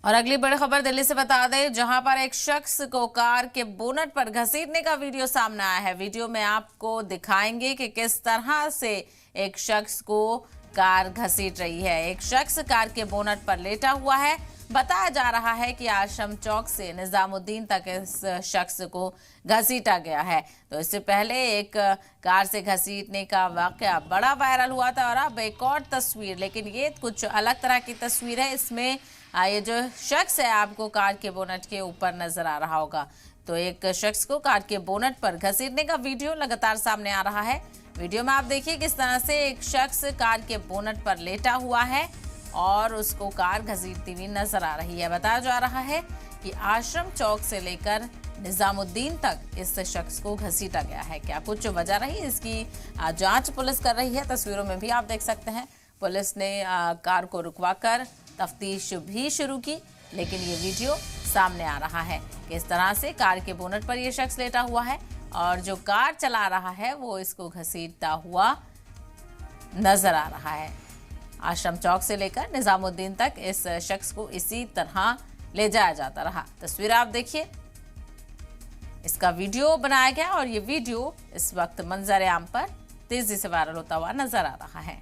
और अगली बड़ी खबर दिल्ली से बता दें, जहां पर एक शख्स को कार के बोनट पर घसीटने का वीडियो सामने आया है। वीडियो में आपको दिखाएंगे कि किस तरह से एक शख्स को कार घसीट रही है। एक शख्स कार के बोनट पर लेटा हुआ है। बताया जा रहा है कि आश्रम चौक से निजामुद्दीन तक इस शख्स को घसीटा गया है। तो इससे पहले एक कार से घसीटने का वाकया बड़ा वायरल हुआ था और अब एक और तस्वीर, लेकिन ये कुछ अलग तरह की तस्वीर है। इसमें ये जो शख्स है आपको कार के बोनट के ऊपर नजर आ रहा होगा। तो एक शख्स को कार के बोनट पर घसीटने का वीडियो लगातार सामने आ रहा है। वीडियो में आप देखिए किस तरह से एक शख्स कार के बोनट पर लेटा हुआ है और उसको कार घसीटती हुई नजर आ रही है। बताया जा रहा है कि आश्रम चौक से लेकर निजामुद्दीन तक इस शख्स को घसीटा गया है। क्या कुछ वजह रही, इसकी जांच पुलिस कर रही है। तस्वीरों में भी आप देख सकते हैं पुलिस ने कार को रुकवाकर तफ्तीश भी शुरू की, लेकिन ये वीडियो सामने आ रहा है कि इस तरह से कार के बोनट पर ये शख्स लेटा हुआ है और जो कार चला रहा है वो इसको घसीटता हुआ नजर आ रहा है। आश्रम चौक से लेकर निजामुद्दीन तक इस शख्स को इसी तरह ले जाया जाता रहा। तस्वीर आप देखिए, इसका वीडियो बनाया गया और ये वीडियो इस वक्त मंजर आम पर तेजी से वायरल होता हुआ नजर आ रहा है।